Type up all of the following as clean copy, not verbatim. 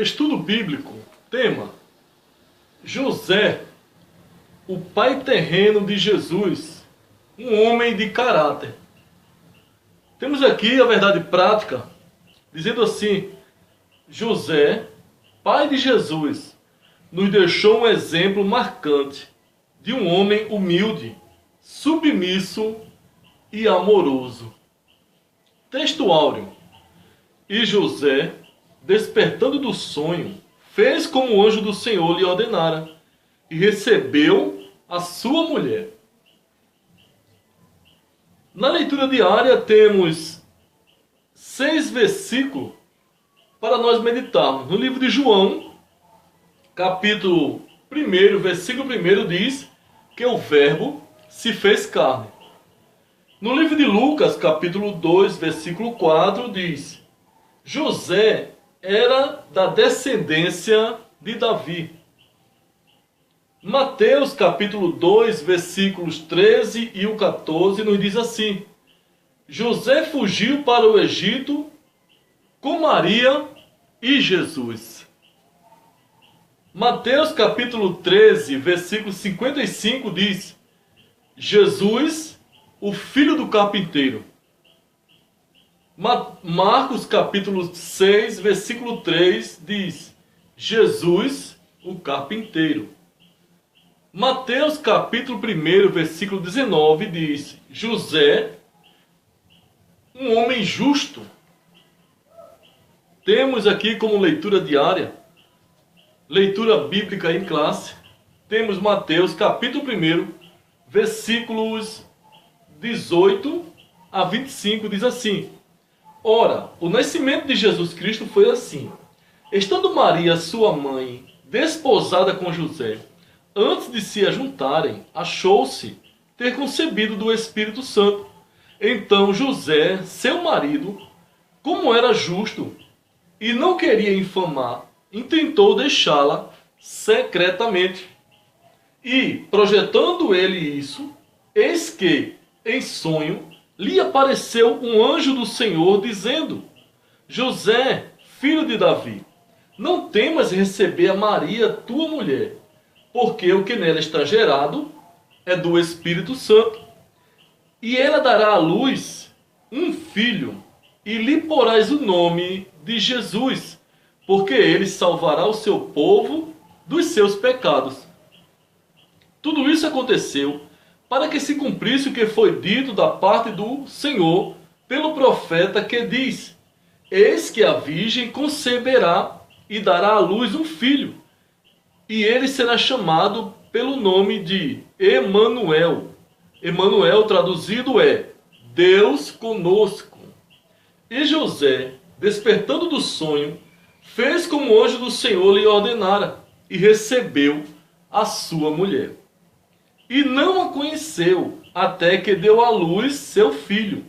Estudo bíblico, tema: José, o pai terreno de Jesus, um homem de caráter. Temos aqui a verdade prática, dizendo assim: José, pai de Jesus, nos deixou um exemplo marcante de um homem humilde, submisso e amoroso. Texto áureo: E José, despertando do sonho, fez como o anjo do Senhor lhe ordenara, e recebeu a sua mulher. Na leitura diária temos 6 versículos para nós meditarmos. No livro de João, capítulo 1, versículo 1 diz que o verbo se fez carne. No livro de Lucas, capítulo 2, versículo 4 diz: José era da descendência de Davi. Mateus capítulo 2, versículos 13 e o 14 nos diz assim: José fugiu para o Egito com Maria e Jesus. Mateus capítulo 13, versículo 55 diz: Jesus, o filho do carpinteiro. Marcos capítulo 6, versículo 3 diz: Jesus, o carpinteiro. Mateus capítulo 1, versículo 19 diz: José, um homem justo. Temos aqui como leitura diária, leitura bíblica em classe, temos Mateus capítulo 1, versículos 18 a 25, diz assim: Ora, o nascimento de Jesus Cristo foi assim. Estando Maria, sua mãe, desposada com José, antes de se ajuntarem, achou-se ter concebido do Espírito Santo. Então José, seu marido, como era justo e não queria infamar, intentou deixá-la secretamente. E, projetando ele isso, eis que, em sonho, lhe apareceu um anjo do Senhor, dizendo: José, filho de Davi, não temas receber a Maria, tua mulher, porque o que nela está gerado é do Espírito Santo. E ela dará à luz um filho, e lhe porás o nome de Jesus, porque ele salvará o seu povo dos seus pecados. Tudo isso aconteceu para que se cumprisse o que foi dito da parte do Senhor pelo profeta, que diz: Eis que a virgem conceberá e dará à luz um filho, e ele será chamado pelo nome de Emanuel. Emanuel traduzido é Deus conosco. E José, despertando do sonho, fez como o anjo do Senhor lhe ordenara, e recebeu a sua mulher. E não a conheceu, até que deu à luz seu filho,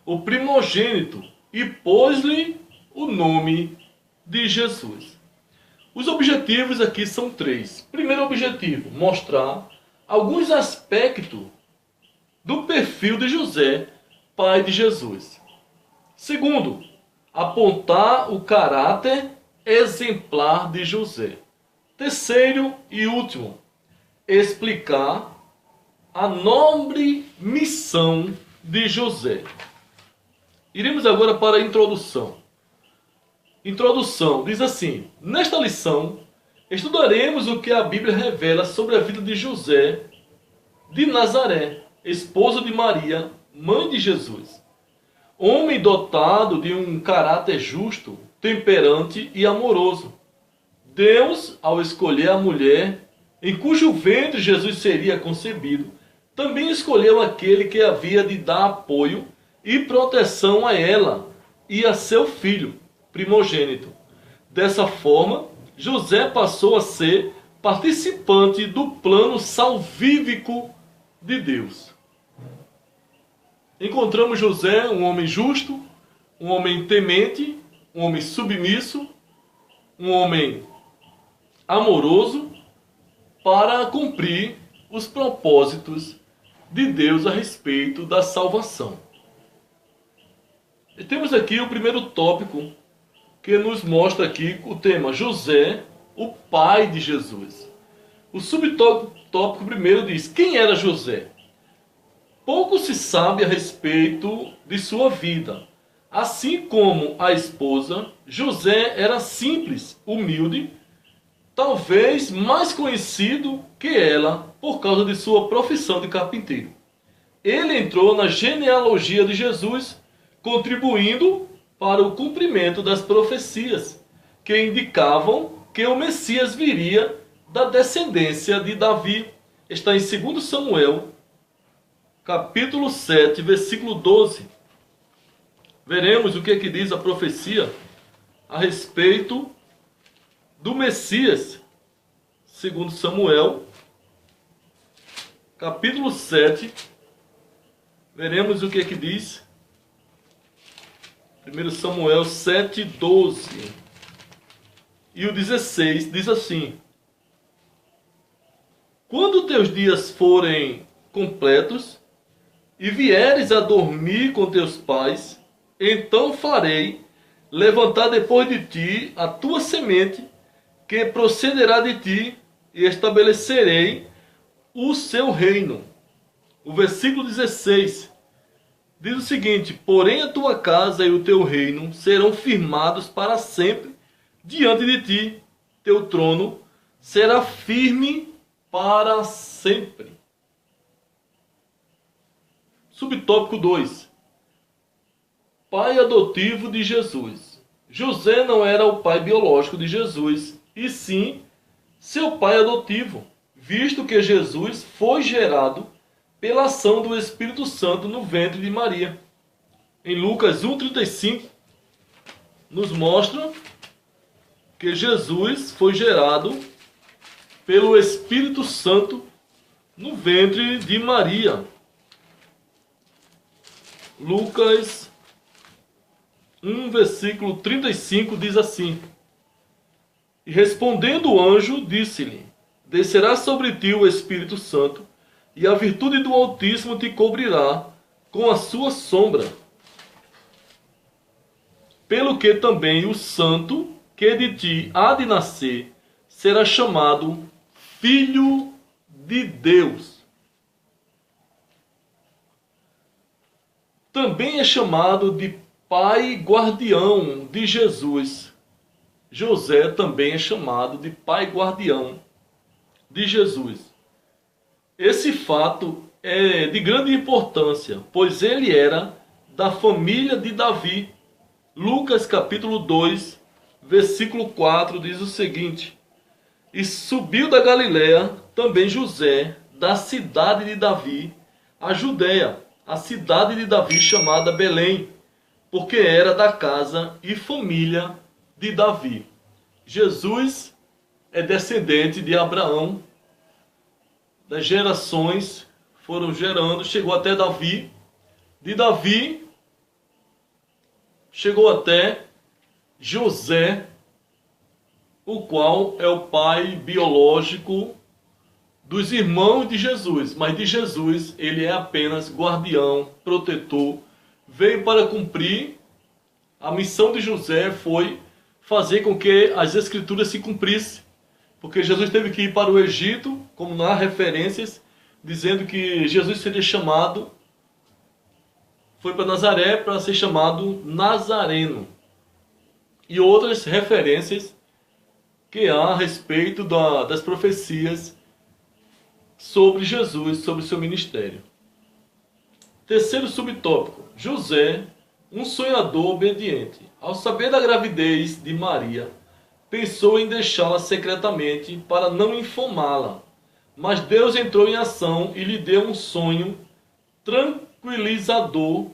o primogênito, e pôs-lhe o nome de Jesus. Os objetivos aqui são 3. Primeiro objetivo: mostrar alguns aspectos do perfil de José, pai de Jesus. Segundo, apontar o caráter exemplar de José. Terceiro e último, explicar a nobre missão de José. Iremos agora para a introdução. Introdução diz assim: nesta lição, estudaremos o que a Bíblia revela sobre a vida de José de Nazaré, esposo de Maria, mãe de Jesus. Homem dotado de um caráter justo, temperante e amoroso. Deus, ao escolher a mulher em cujo ventre Jesus seria concebido, também escolheu aquele que havia de dar apoio e proteção a ela e a seu filho primogênito. Dessa forma, José passou a ser participante do plano salvífico de Deus. Encontramos José, um homem justo, um homem temente, um homem submisso, um homem amoroso, para cumprir os propósitos de Deus a respeito da salvação. E temos aqui o primeiro tópico que nos mostra aqui o tema José, o pai de Jesus. O subtópico primeiro diz: quem era José? Pouco se sabe a respeito de sua vida. Assim como a esposa, José era simples, humilde, talvez mais conhecido que ela por causa de sua profissão de carpinteiro. Ele entrou na genealogia de Jesus, contribuindo para o cumprimento das profecias que indicavam que o Messias viria da descendência de Davi. Está em 2 Samuel, capítulo 7, versículo 12. Veremos o que diz a profecia a respeito do Messias. 2 Samuel, capítulo 7. Veremos o que diz. 1 Samuel 7, 12. E o 16 diz assim: quando teus dias forem completos e vieres a dormir com teus pais, então farei levantar depois de ti a tua semente, que procederá de ti, e estabelecerei o seu reino. O versículo 16 diz o seguinte: porém a tua casa e o teu reino serão firmados para sempre diante de ti, teu trono será firme para sempre. Subtópico 2: pai adotivo de Jesus. José não era o pai biológico de Jesus, e sim seu pai adotivo, visto que Jesus foi gerado pela ação do Espírito Santo no ventre de Maria. Em Lucas 1,35 nos mostra que Jesus foi gerado pelo Espírito Santo no ventre de Maria. Lucas 1, versículo 35 diz assim: e respondendo o anjo, disse-lhe: descerá sobre ti o Espírito Santo, e a virtude do Altíssimo te cobrirá com a sua sombra. Pelo que também o santo que de ti há de nascer será chamado Filho de Deus. Também é chamado de pai guardião de Jesus. José também é chamado de pai guardião de Jesus. Esse fato é de grande importância, pois ele era da família de Davi. Lucas capítulo 2, versículo 4 diz o seguinte: e subiu da Galiléia também José, da cidade de Davi, a Judéia, a cidade de Davi chamada Belém, porque era da casa e família de Davi. Jesus é descendente de Abraão. Das gerações foram gerando, chegou até Davi. De Davi chegou até José, o qual é o pai biológico dos irmãos de Jesus. Mas de Jesus ele é apenas guardião, protetor. Veio para cumprir. A missão de José foi fazer com que as escrituras se cumprissem. Porque Jesus teve que ir para o Egito, como há referências, dizendo que Jesus seria chamado, foi para Nazaré para ser chamado Nazareno. E outras referências que há a respeito das profecias sobre Jesus, sobre seu ministério. Terceiro subtópico: José, um sonhador obediente. Ao saber da gravidez de Maria, pensou em deixá-la secretamente para não infamá-la. Mas Deus entrou em ação e lhe deu um sonho tranquilizador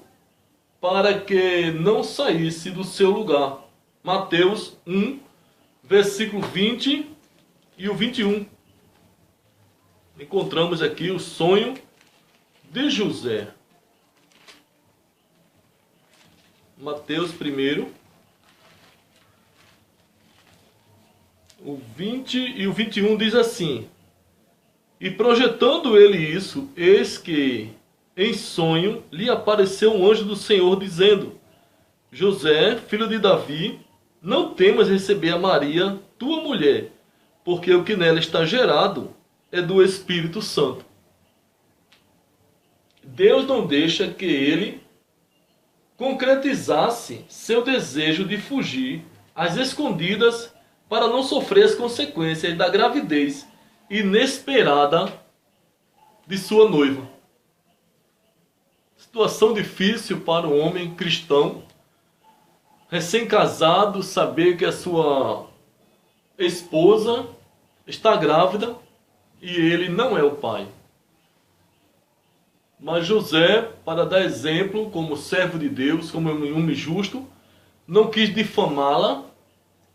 para que não saísse do seu lugar. Mateus 1, versículo 20 e o 21. Encontramos aqui o sonho de José. Mateus 1, o 20 e o 21 diz assim: e projetando ele isso, eis que em sonho lhe apareceu um anjo do Senhor dizendo: José, filho de Davi, não temas receber a Maria, tua mulher, porque o que nela está gerado é do Espírito Santo. Deus não deixa que ele concretizasse seu desejo de fugir às escondidas para não sofrer as consequências da gravidez inesperada de sua noiva. Situação difícil para o homem cristão, recém-casado, saber que a sua esposa está grávida e ele não é o pai. Mas José, para dar exemplo, como servo de Deus, como um homem justo, não quis difamá-la,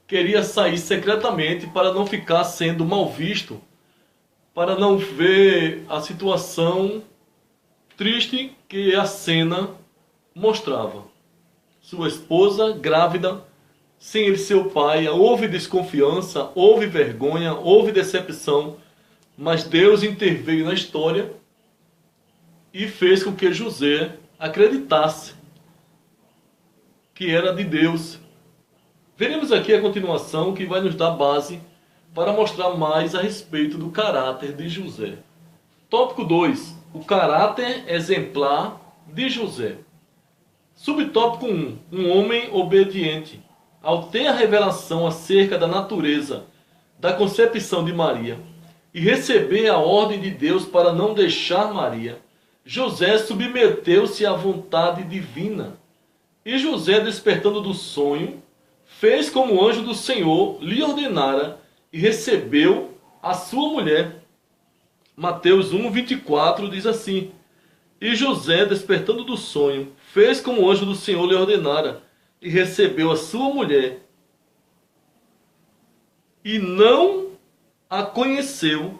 queria sair secretamente para não ficar sendo mal visto, para não ver a situação triste que a cena mostrava. Sua esposa grávida, sem ele ser o pai, houve desconfiança, houve vergonha, houve decepção, mas Deus interveio na história e fez com que José acreditasse que era de Deus. Veremos aqui a continuação que vai nos dar base para mostrar mais a respeito do caráter de José. Tópico 2. O caráter exemplar de José. Subtópico 1. Um homem obediente. Ao ter a revelação acerca da natureza da concepção de Maria e receber a ordem de Deus para não deixar Maria, José submeteu-se à vontade divina. E José, despertando do sonho, fez como o anjo do Senhor lhe ordenara e recebeu a sua mulher. Mateus 1:24 diz assim: E José, despertando do sonho, fez como o anjo do Senhor lhe ordenara e recebeu a sua mulher. E não a conheceu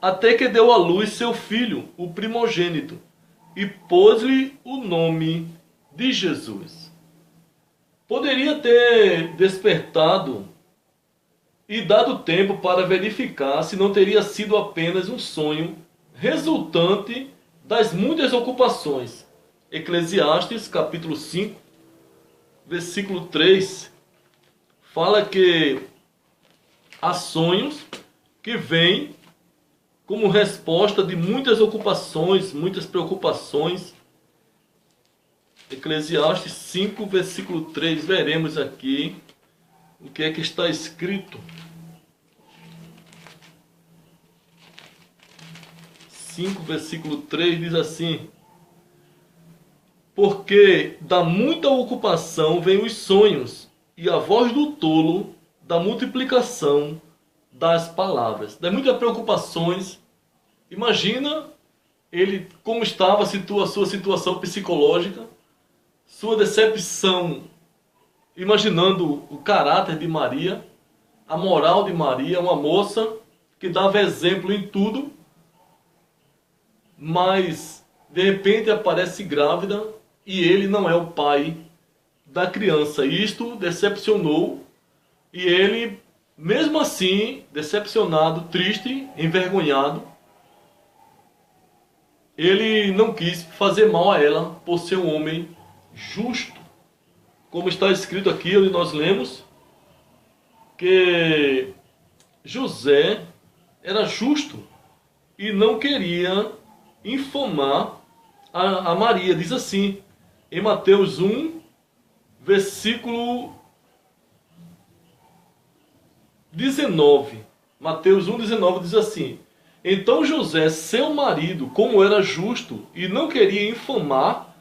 até que deu à luz seu filho, o primogênito, e pôs-lhe o nome de Jesus. Poderia ter despertado e dado tempo para verificar se não teria sido apenas um sonho resultante das muitas ocupações. Eclesiastes capítulo 5, versículo 3, fala que há sonhos que vêm como resposta de muitas ocupações, muitas preocupações. Eclesiastes 5, versículo 3, veremos aqui o que é que está escrito. 5, versículo 3 diz assim: Porque da muita ocupação vêm os sonhos, e a voz do tolo da multiplicação das palavras. Das muitas preocupações. Imagina ele como estava a sua situação psicológica, sua decepção, imaginando o caráter de Maria, a moral de Maria, uma moça que dava exemplo em tudo, mas de repente aparece grávida e ele não é o pai da criança. Isto decepcionou e ele, mesmo assim, decepcionado, triste, envergonhado, ele não quis fazer mal a ela por ser um homem justo. Como está escrito aqui, onde nós lemos, que José era justo e não queria infamar a Maria. Diz assim, em Mateus 1, versículo 19. Mateus 1, 19 diz assim: Então José, seu marido, como era justo e não queria infamar,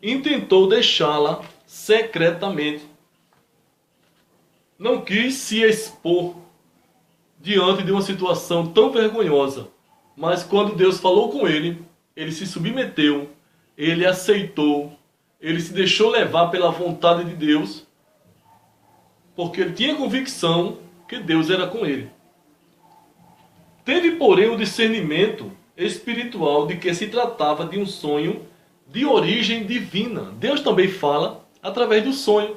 intentou deixá-la secretamente. Não quis se expor diante de uma situação tão vergonhosa. Mas quando Deus falou com ele, ele se submeteu, ele aceitou, ele se deixou levar pela vontade de Deus, porque ele tinha convicção que Deus era com ele. Teve, porém, o discernimento espiritual de que se tratava de um sonho de origem divina. Deus também fala através do sonho.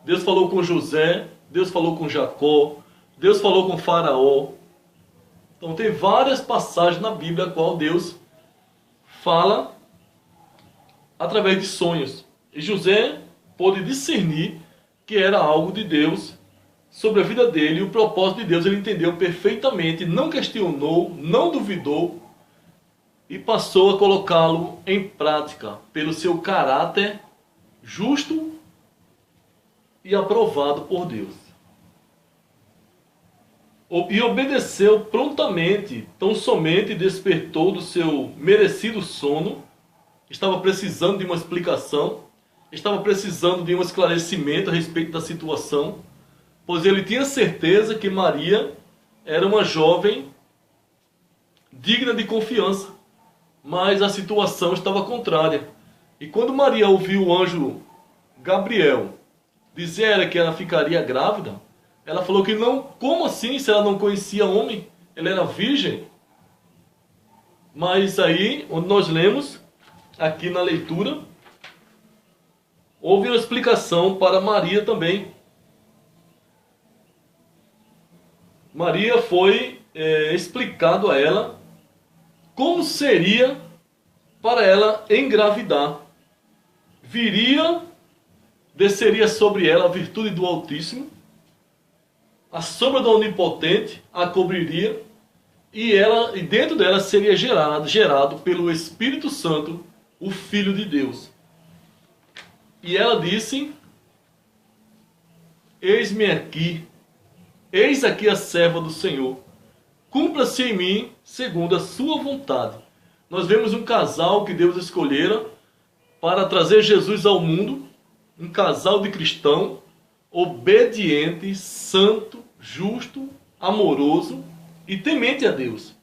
Deus falou com José, Deus falou com Jacó, Deus falou com Faraó. Então tem várias passagens na Bíblia a qual Deus fala através de sonhos. E José pôde discernir que era algo de Deus sobre a vida dele, e o propósito de Deus ele entendeu perfeitamente, não questionou, não duvidou, e passou a colocá-lo em prática pelo seu caráter justo e aprovado por Deus. E obedeceu prontamente, tão somente despertou do seu merecido sono, estava precisando de uma explicação, estava precisando de um esclarecimento a respeito da situação, pois ele tinha certeza que Maria era uma jovem digna de confiança, mas a situação estava contrária. E quando Maria ouviu o anjo Gabriel dizer que ela ficaria grávida, ela falou que não, como assim, se ela não conhecia homem? Ela era virgem. Mas aí, onde nós lemos, aqui na leitura, houve uma explicação para Maria também. Maria foi explicado a ela como seria para ela engravidar. Desceria sobre ela a virtude do Altíssimo, a sombra do Onipotente a cobriria, e dentro dela seria gerado pelo Espírito Santo, o Filho de Deus. E ela disse: eis aqui a serva do Senhor, cumpra-se em mim segundo a sua vontade. Nós vemos um casal que Deus escolhera para trazer Jesus ao mundo, um casal de cristão, obediente, santo, justo, amoroso e temente a Deus.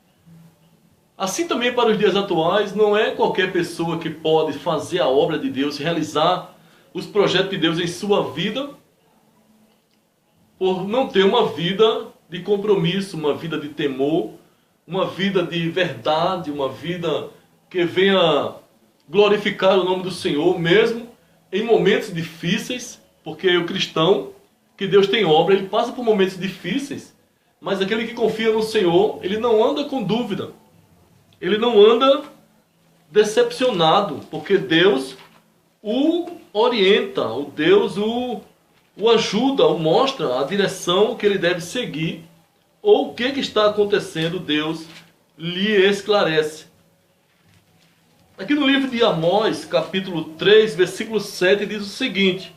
Assim também para os dias atuais, não é qualquer pessoa que pode fazer a obra de Deus, realizar os projetos de Deus em sua vida, por não ter uma vida de compromisso, uma vida de temor, uma vida de verdade, uma vida que venha glorificar o nome do Senhor, mesmo em momentos difíceis, porque o cristão, que Deus tem obra, ele passa por momentos difíceis, mas aquele que confia no Senhor, ele não anda com dúvida, ele não anda decepcionado, porque Deus o orienta, o Deus o ajuda, o mostra a direção que ele deve seguir, ou o que está acontecendo, Deus lhe esclarece. Aqui no livro de Amós, capítulo 3, versículo 7, diz o seguinte: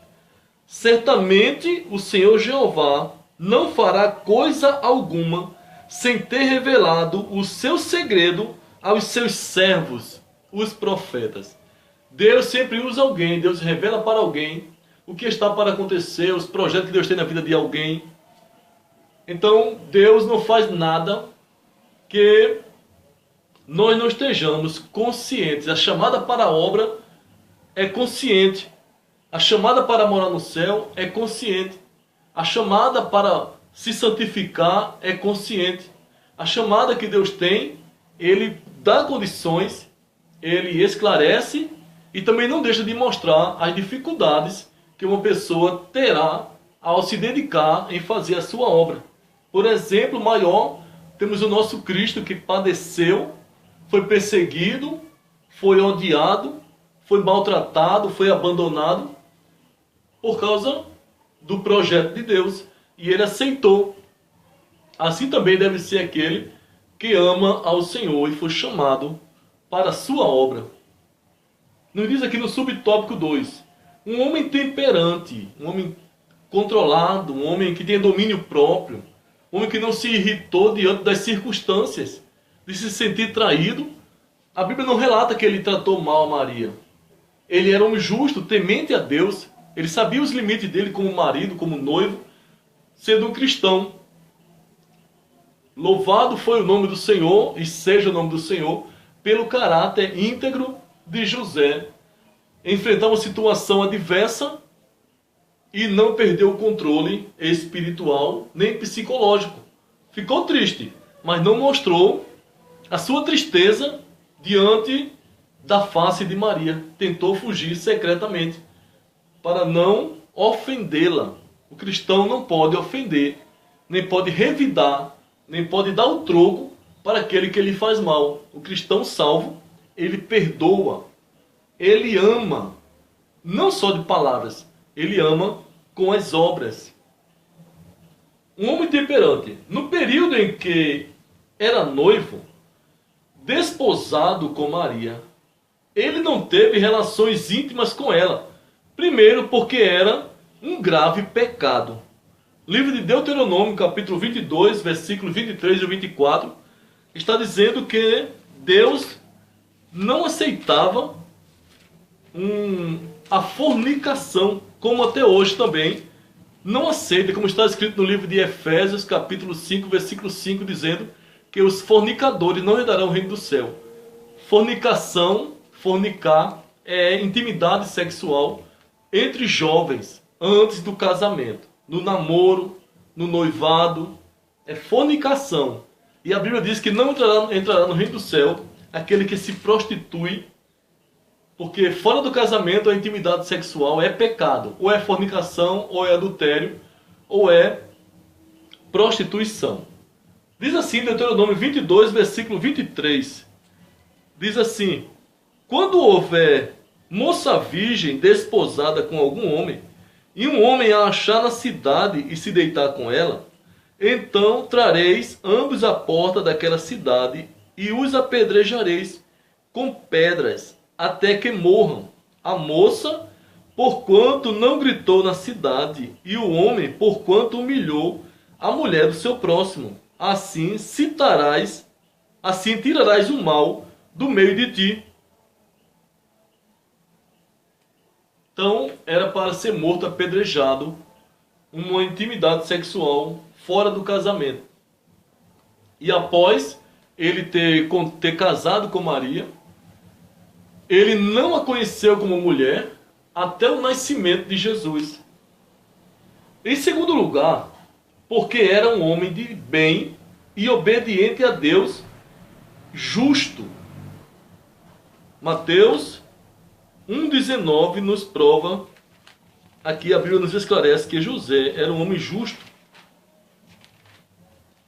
certamente o Senhor Jeová não fará coisa alguma sem ter revelado o seu segredo aos seus servos, os profetas. Deus sempre usa alguém, Deus revela para alguém o que está para acontecer, os projetos que Deus tem na vida de alguém. Então, Deus não faz nada que nós não estejamos conscientes. A chamada para a obra é consciente. A chamada para morar no céu é consciente. A chamada para se santificar é consciente. A chamada que Deus tem, Ele dá condições, Ele esclarece e também não deixa de mostrar as dificuldades que uma pessoa terá ao se dedicar em fazer a sua obra. Por exemplo, maior, temos o nosso Cristo que padeceu, foi perseguido, foi odiado, foi maltratado, foi abandonado por causa do projeto de Deus. E ele aceitou. Assim também deve ser aquele que ama ao Senhor e foi chamado para a sua obra. Nos diz aqui no subtópico 2, um homem temperante, um homem controlado, um homem que tem domínio próprio, um homem que não se irritou diante das circunstâncias, de se sentir traído. A Bíblia não relata que ele tratou mal a Maria. Ele era um justo, temente a Deus. Ele sabia os limites dele como marido, como noivo, sendo um cristão. Louvado foi o nome do Senhor, e seja o nome do Senhor, pelo caráter íntegro de José. Enfrentar uma situação adversa e não perdeu o controle espiritual nem psicológico. Ficou triste, mas não mostrou a sua tristeza diante da face de Maria. Tentou fugir secretamente para não ofendê-la. O cristão não pode ofender, nem pode revidar, nem pode dar o troco para aquele que lhe faz mal. O cristão salvo, ele perdoa, ele ama, não só de palavras, ele ama com as obras. Um homem temperante, no período em que era noivo, desposado com Maria, ele não teve relações íntimas com ela. Primeiro, porque era um grave pecado. Livro de Deuteronômio, capítulo 22, versículos 23 e 24, está dizendo que Deus não aceitava a fornicação, como até hoje também não aceita, como está escrito no livro de Efésios, capítulo 5, versículo 5, dizendo que os fornicadores não herdarão o reino do céu. Fornicação, fornicar, é intimidade sexual entre jovens, antes do casamento, no namoro, no noivado, é fornicação. E a Bíblia diz que não entrará no reino do céu aquele que se prostitui, porque fora do casamento a intimidade sexual é pecado, ou é fornicação, ou é adultério, ou é prostituição. Diz assim, Deuteronômio 22, versículo 23, diz assim: quando houver moça virgem desposada com algum homem, e um homem a achar na cidade e se deitar com ela, então trareis ambos à porta daquela cidade e os apedrejareis com pedras, até que morram, a moça, porquanto não gritou na cidade, e o homem, porquanto humilhou a mulher do seu próximo. Assim tirarás o mal do meio de ti. Então, era para ser morto apedrejado, uma intimidade sexual fora do casamento. E após ele ter casado com Maria, ele não a conheceu como mulher até o nascimento de Jesus. Em segundo lugar, porque era um homem de bem e obediente a Deus, justo. Mateus 1,19 nos prova, aqui a Bíblia nos esclarece que José era um homem justo.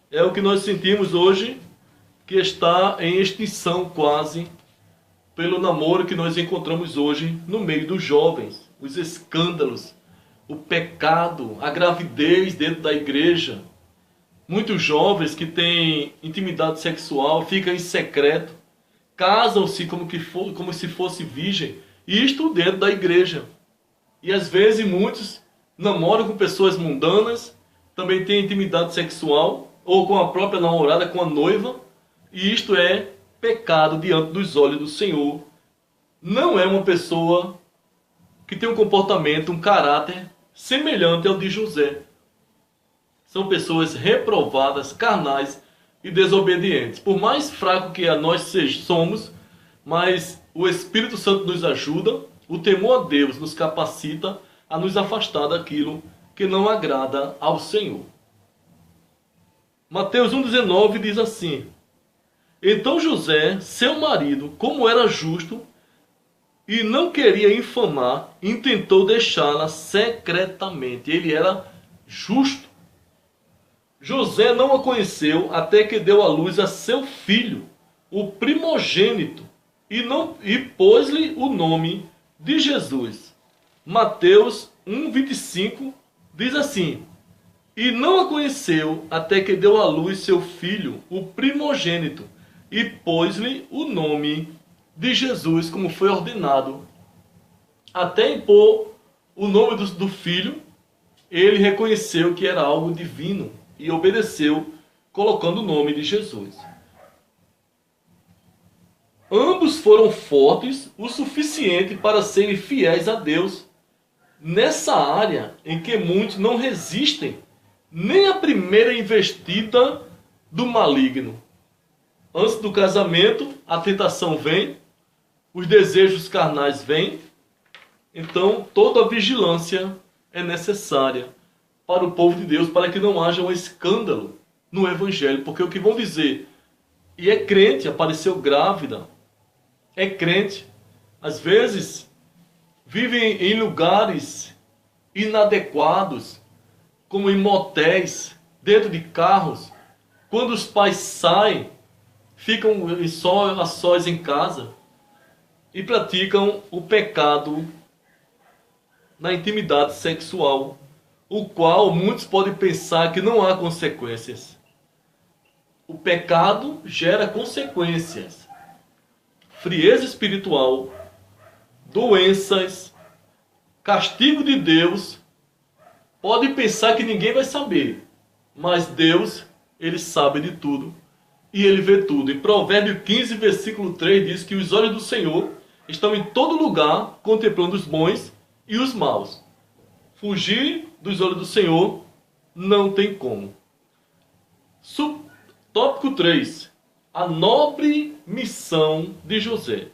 É o que nós sentimos hoje, que está em extinção quase, pelo namoro que nós encontramos hoje no meio dos jovens, os escândalos, o pecado, a gravidez dentro da igreja. Muitos jovens que têm intimidade sexual ficam em secreto, casam-se como se fosse virgem, isto dentro da igreja. E às vezes muitos namoram com pessoas mundanas, também têm intimidade sexual, ou com a própria namorada, com a noiva, e isto é pecado diante dos olhos do Senhor. Não é uma pessoa que tem um comportamento, um caráter semelhante ao de José. São pessoas reprovadas, carnais e desobedientes. Por mais fraco que nós somos, mas o Espírito Santo nos ajuda, o temor a Deus nos capacita a nos afastar daquilo que não agrada ao Senhor. Mateus 1,19 diz assim: então José, seu marido, como era justo e não queria infamar, intentou deixá-la secretamente. Ele era justo. José não a conheceu até que deu à luz a seu filho, o primogênito, e pôs-lhe o nome de Jesus. Mateus 1,25 diz assim: e não a conheceu até que deu à luz seu filho, o primogênito, e pôs-lhe o nome de Jesus, como foi ordenado. Até impor o nome do filho, ele reconheceu que era algo divino e obedeceu, colocando o nome de Jesus. Ambos foram fortes o suficiente para serem fiéis a Deus, nessa área em que muitos não resistem nem à primeira investida do maligno. Antes do casamento, a tentação vem, os desejos carnais vêm, então toda a vigilância é necessária para o povo de Deus, para que não haja um escândalo no Evangelho, porque o que vão dizer, e é crente, apareceu grávida, é crente, às vezes vivem em lugares inadequados, como em motéis, dentro de carros, quando os pais saem, ficam a sós em casa e praticam o pecado na intimidade sexual, o qual muitos podem pensar que não há consequências. O pecado gera consequências. Frieza espiritual, doenças, castigo de Deus. Pode pensar que ninguém vai saber, mas Deus, Ele sabe de tudo e Ele vê tudo. Em Provérbios 15, versículo 3 diz que os olhos do Senhor estão em todo lugar, contemplando os bons e os maus. Fugir dos olhos do Senhor não tem como. Tópico 3. A nobre missão de José.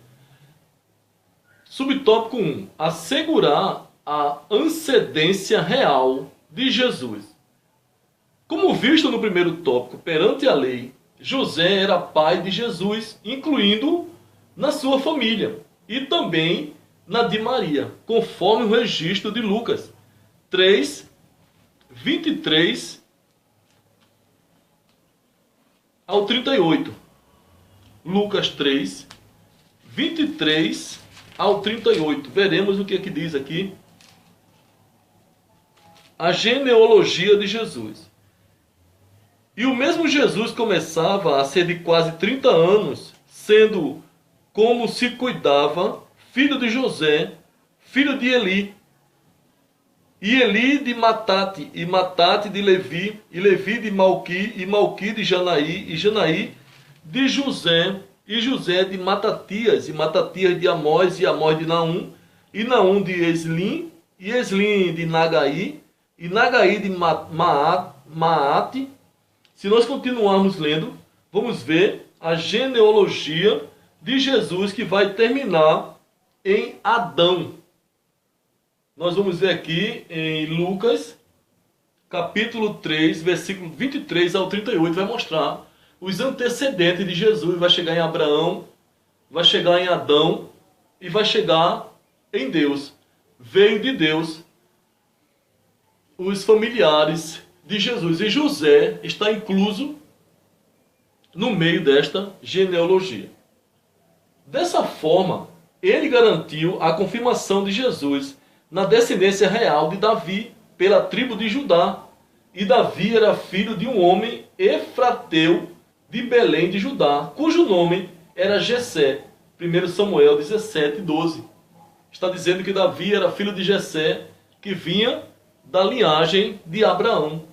Subtópico 1. Assegurar a antecedência real de Jesus. Como visto no primeiro tópico, perante a lei, José era pai de Jesus, incluindo na sua família, e também na de Maria, conforme o registro de Lucas 3, 23 ao 38. Lucas 3, 23 ao 38. Veremos o que é que diz aqui. A genealogia de Jesus. E o mesmo Jesus começava a ser de quase 30 anos, sendo como se cuidava, filho de José, filho de Eli, e Eli de Matate, e Matate de Levi, e Levi de Malqui, e Malqui de Janaí, e Janaí de José, e José de Matatias, e Matatias de Amós, e Amós de Naum, e Naum de Eslim, e Eslim de Nagai, e Nagai de Maate. Se nós continuarmos lendo, vamos ver a genealogia de Jesus, que vai terminar em Adão. Nós vamos ver aqui em Lucas, capítulo 3, versículo 23 ao 38, vai mostrar os antecedentes de Jesus. Vai chegar em Abraão, vai chegar em Adão e vai chegar em Deus. Veio de Deus os familiares de Jesus. E José está incluso no meio desta genealogia. Dessa forma, ele garantiu a confirmação de Jesus na descendência real de Davi, pela tribo de Judá. E Davi era filho de um homem efrateu de Belém de Judá, cujo nome era Jessé. 1 Samuel 17, 12. Está dizendo que Davi era filho de Jessé, que vinha da linhagem de Abraão.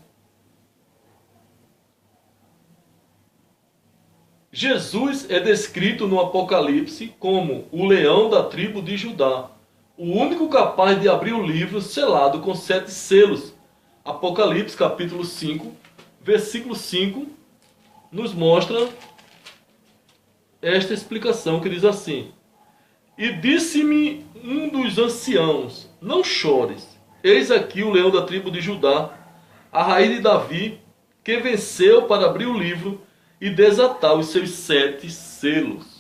Jesus é descrito no Apocalipse como o leão da tribo de Judá, o único capaz de abrir o livro selado com 7 selos. Apocalipse capítulo 5, versículo 5, nos mostra esta explicação que diz assim: E disse-me um dos anciãos, não chores, eis aqui o leão da tribo de Judá, a raiz de Davi, que venceu para abrir o livro e desatar os seus 7 selos.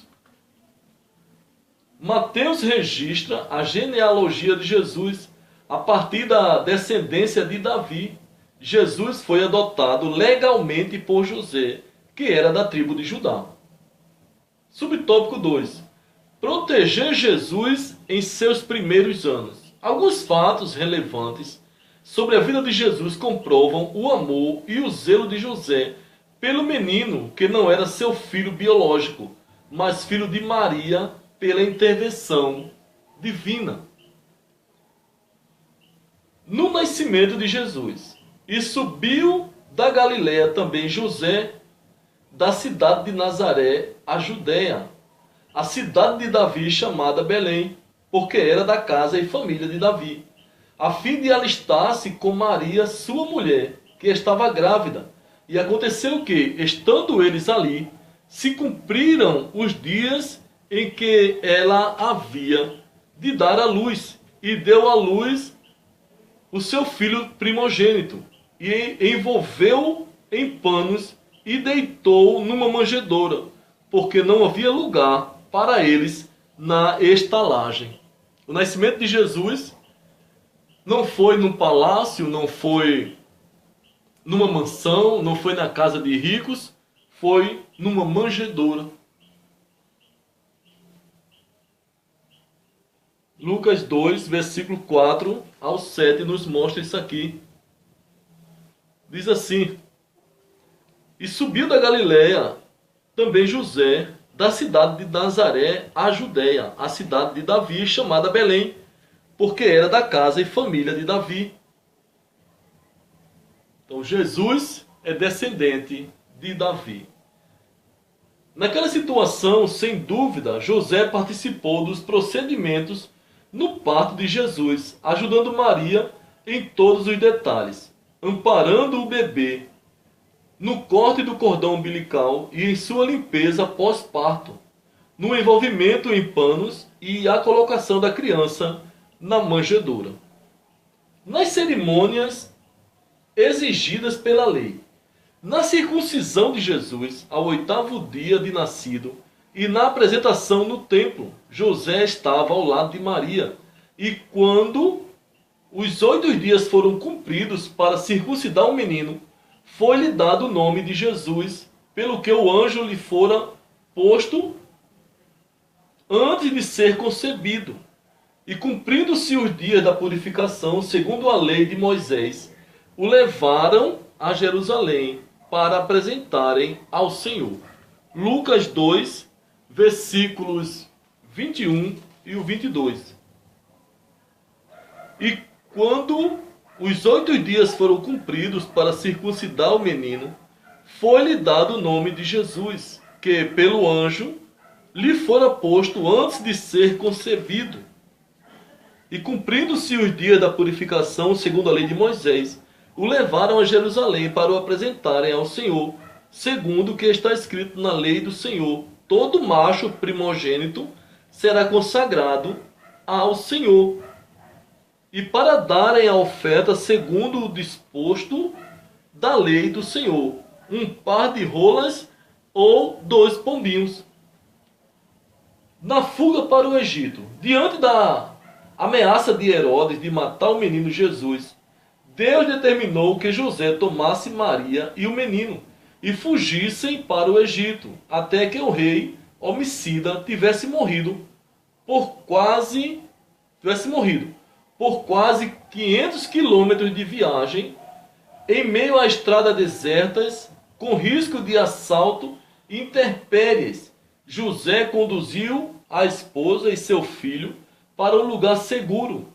Mateus registra a genealogia de Jesus a partir da descendência de Davi. Jesus foi adotado legalmente por José, que era da tribo de Judá. Subtópico 2. Proteger Jesus em seus primeiros anos. Alguns fatos relevantes sobre a vida de Jesus comprovam o amor e o zelo de José pelo menino, que não era seu filho biológico, mas filho de Maria, pela intervenção divina. No nascimento de Jesus, e subiu da Galiléia também José, da cidade de Nazaré, a Judéia, a cidade de Davi chamada Belém, porque era da casa e família de Davi, a fim de alistar-se com Maria, sua mulher, que estava grávida. E aconteceu que, estando eles ali, se cumpriram os dias em que ela havia de dar à luz, e deu à luz o seu filho primogênito, e envolveu em panos e deitou numa manjedoura, porque não havia lugar para eles na estalagem. O nascimento de Jesus não foi num palácio, não foi numa mansão, não foi na casa de ricos, foi numa manjedoura. Lucas 2, versículo 4 ao 7 nos mostra isso aqui. Diz assim: e subiu da Galiléia também José, da cidade de Nazaré à Judéia, a cidade de Davi, chamada Belém, porque era da casa e família de Davi. Então Jesus é descendente de Davi. Naquela situação, sem dúvida, José participou dos procedimentos no parto de Jesus, ajudando Maria em todos os detalhes, amparando o bebê no corte do cordão umbilical e em sua limpeza pós-parto, no envolvimento em panos e a colocação da criança na manjedoura. Nas cerimônias exigidas pela lei, na circuncisão de Jesus, ao 8º dia de nascido, e na apresentação no templo, José estava ao lado de Maria, e quando os 8 dias foram cumpridos para circuncidar o menino, foi-lhe dado o nome de Jesus, pelo que o anjo lhe fora posto antes de ser concebido. E cumprindo-se os dias da purificação, segundo a lei de Moisés, o levaram a Jerusalém para apresentarem ao Senhor. Lucas 2, versículos 21 e o 22. E quando os 8 dias foram cumpridos para circuncidar o menino, foi-lhe dado o nome de Jesus, que pelo anjo lhe fora posto antes de ser concebido. E cumprindo-se os dias da purificação, segundo a lei de Moisés, o levaram a Jerusalém para o apresentarem ao Senhor, segundo o que está escrito na lei do Senhor: todo macho primogênito será consagrado ao Senhor. E para darem a oferta segundo o disposto da lei do Senhor, um par de rolas ou 2 pombinhos. Na fuga para o Egito, diante da ameaça de Herodes de matar o menino Jesus, Deus determinou que José tomasse Maria e o menino e fugissem para o Egito, até que o rei homicida tivesse morrido por quase 500 quilômetros de viagem, em meio a estradas desertas, com risco de assalto e intempéries. José conduziu a esposa e seu filho para um lugar seguro,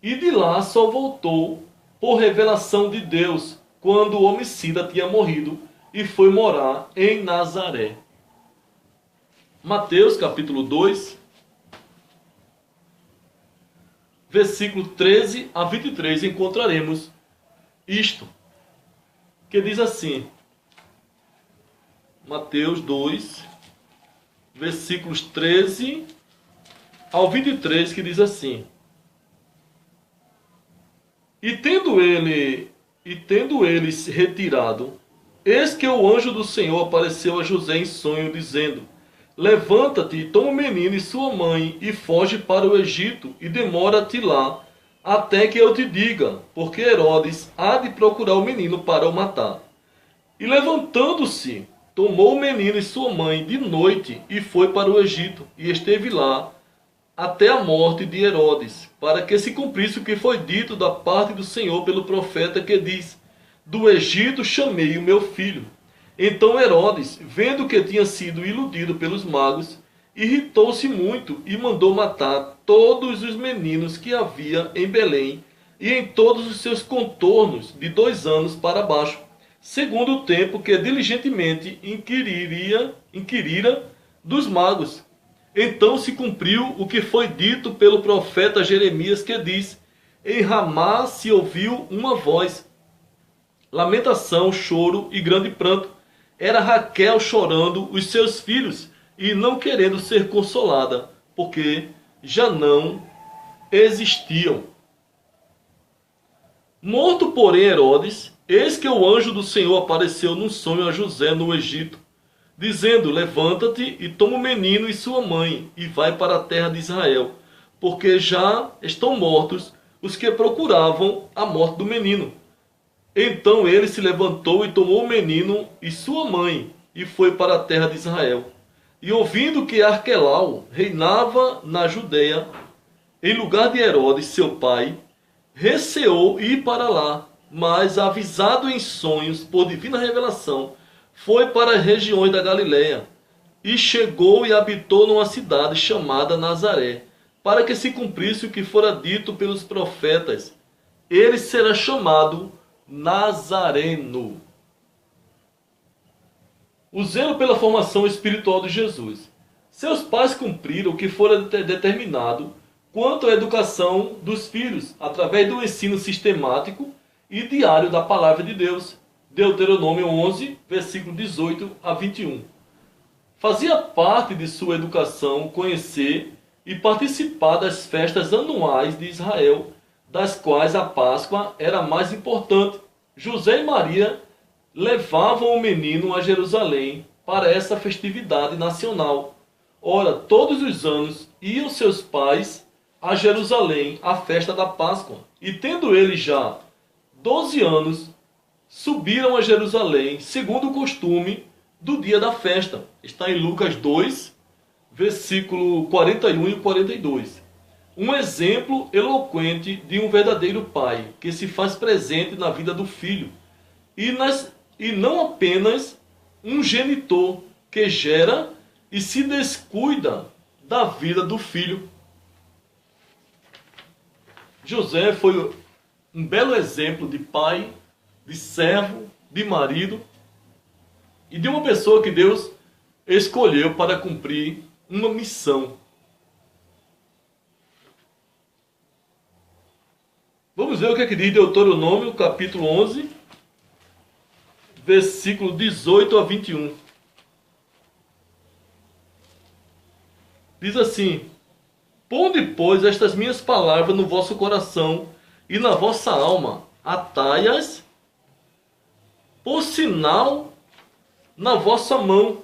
e de lá só voltou por revelação de Deus, quando o homicida tinha morrido, e foi morar em Nazaré. Mateus capítulo 2, versículo 13 a 23, encontraremos isto, que diz assim, Mateus 2, versículos 13 ao 23, que diz assim: E tendo eles retirado, eis que o anjo do Senhor apareceu a José em sonho, dizendo: Levanta-te e toma o menino e sua mãe, e foge para o Egito, e demora-te lá, até que eu te diga, porque Herodes há de procurar o menino para o matar. E levantando-se, tomou o menino e sua mãe de noite, e foi para o Egito, e esteve lá até a morte de Herodes, para que se cumprisse o que foi dito da parte do Senhor pelo profeta, que diz: Do Egito chamei o meu filho. Então Herodes, vendo que tinha sido iludido pelos magos, irritou-se muito e mandou matar todos os meninos que havia em Belém e em todos os seus contornos, de 2 anos para baixo, segundo o tempo que diligentemente inquirira dos magos. Então se cumpriu o que foi dito pelo profeta Jeremias, que diz: Em Ramá se ouviu uma voz, lamentação, choro e grande pranto. Era Raquel chorando os seus filhos e não querendo ser consolada, porque já não existiam. Morto, porém, Herodes, eis que o anjo do Senhor apareceu num sonho a José no Egito, dizendo: Levanta-te e toma o menino e sua mãe, e vai para a terra de Israel, porque já estão mortos os que procuravam a morte do menino. Então ele se levantou e tomou o menino e sua mãe, e foi para a terra de Israel. E ouvindo que Arquelau reinava na Judeia, em lugar de Herodes, seu pai, receou ir para lá. mas avisado em sonhos por divina revelação, foi para as regiões da Galiléia e chegou e habitou numa cidade chamada Nazaré, para que se cumprisse o que fora dito pelos profetas: ele será chamado Nazareno. O zelo pela formação espiritual de Jesus. Seus pais cumpriram o que fora determinado quanto à educação dos filhos, através do ensino sistemático e diário da palavra de Deus. Deuteronômio 11, versículo 18 a 21. Fazia parte de sua educação conhecer e participar das festas anuais de Israel, das quais a Páscoa era a mais importante. José e Maria levavam o menino a Jerusalém para essa festividade nacional. Ora, todos os anos iam seus pais a Jerusalém à festa da Páscoa. E tendo eles já 12 anos, subiram a Jerusalém, segundo o costume do dia da festa. Está em Lucas 2, versículo 41 e 42. Um exemplo eloquente de um verdadeiro pai, que se faz presente na vida do filho, e não apenas um genitor que gera e se descuida da vida do filho. José foi um belo exemplo de pai, de servo, de marido e de uma pessoa que Deus escolheu para cumprir uma missão. Vamos ver o que é que diz Deuteronômio, capítulo 11, versículo 18 a 21. Diz assim: ponde, pois, estas minhas palavras no vosso coração e na vossa alma, atai-as por sinal na vossa mão.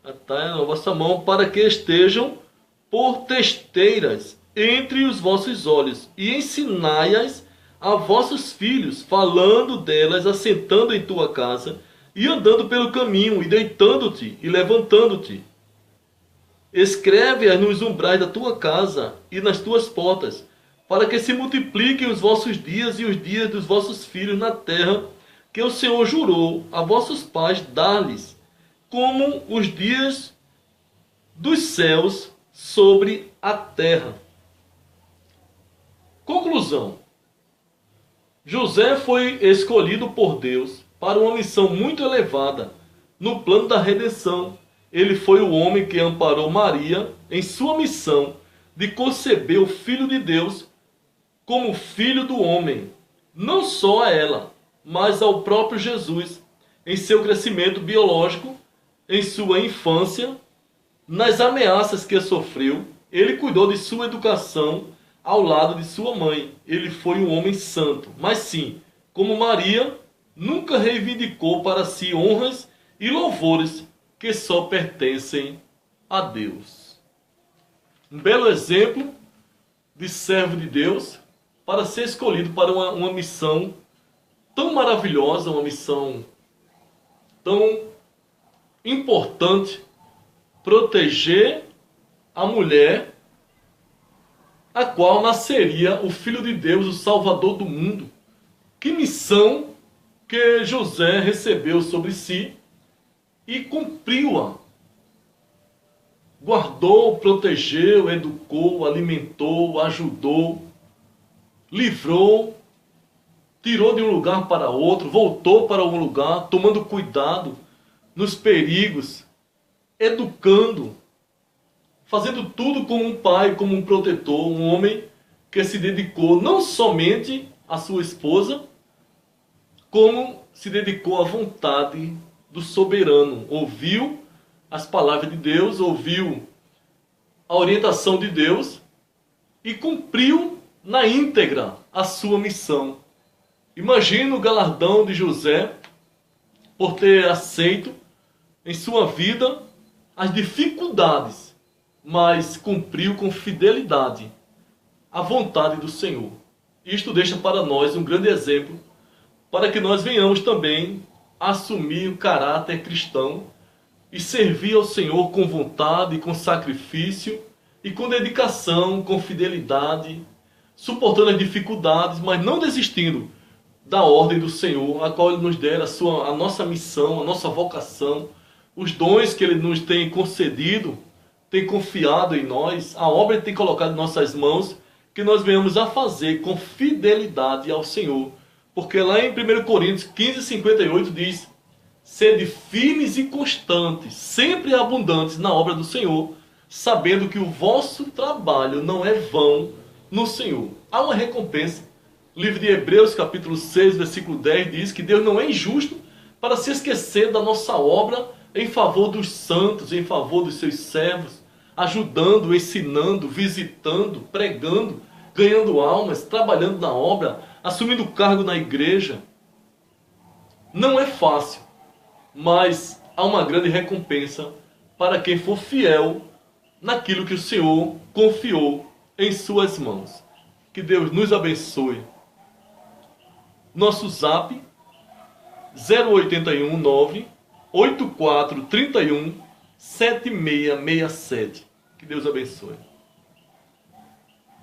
Atai-as na vossa mão, para que estejam por testeiras entre os vossos olhos, e ensinai-as a vossos filhos, falando delas, assentando em tua casa, e andando pelo caminho, e deitando-te, e levantando-te. Escreve-as nos umbrais da tua casa e nas tuas portas, para que se multipliquem os vossos dias e os dias dos vossos filhos na terra, que o Senhor jurou a vossos pais dar-lhes, como os dias dos céus sobre a terra. Conclusão. José foi escolhido por Deus para uma missão muito elevada no plano da redenção. Ele foi o homem que amparou Maria em sua missão de conceber o Filho de Deus como filho do homem, não só a ela, mas ao próprio Jesus, em seu crescimento biológico, em sua infância, nas ameaças que sofreu. Ele cuidou de sua educação ao lado de sua mãe. Ele foi um homem santo, mas sim, como Maria, nunca reivindicou para si honras e louvores que só pertencem a Deus. Um belo exemplo de servo de Deus para ser escolhido para uma missão tão maravilhosa, uma missão tão importante, proteger a mulher, a qual nasceria o Filho de Deus, o Salvador do mundo. Que missão que José recebeu sobre si e cumpriu-a. Guardou, protegeu, educou, alimentou, ajudou, livrou, tirou de um lugar para outro, voltou para um lugar, tomando cuidado nos perigos, educando, fazendo tudo como um pai, como um protetor, um homem que se dedicou não somente à sua esposa, como se dedicou à vontade do soberano. Ouviu as palavras de Deus, ouviu a orientação de Deus e cumpriu na íntegra a sua missão. Imagina o galardão de José por ter aceito em sua vida as dificuldades, mas cumpriu com fidelidade a vontade do Senhor. Isto deixa para nós um grande exemplo, para que nós venhamos também assumir o caráter cristão e servir ao Senhor com vontade, com sacrifício e com dedicação, com fidelidade, suportando as dificuldades, mas não desistindo da ordem do Senhor, a qual Ele nos dera, a nossa missão, a nossa vocação, os dons que Ele nos tem concedido, tem confiado em nós, a obra Ele tem colocado em nossas mãos, que nós venhamos a fazer com fidelidade ao Senhor. Porque lá em 1 Coríntios 15:58 diz: sede firmes e constantes, sempre abundantes na obra do Senhor, sabendo que o vosso trabalho não é vão no Senhor. Há uma recompensa. O livro de Hebreus, capítulo 6, versículo 10, diz que Deus não é injusto para se esquecer da nossa obra em favor dos santos, em favor dos seus servos, ajudando, ensinando, visitando, pregando, ganhando almas, trabalhando na obra, assumindo cargo na igreja. Não é fácil, mas há uma grande recompensa para quem for fiel naquilo que o Senhor confiou em suas mãos. Que Deus nos abençoe. Nosso zap 081 98431 7667. Que Deus abençoe.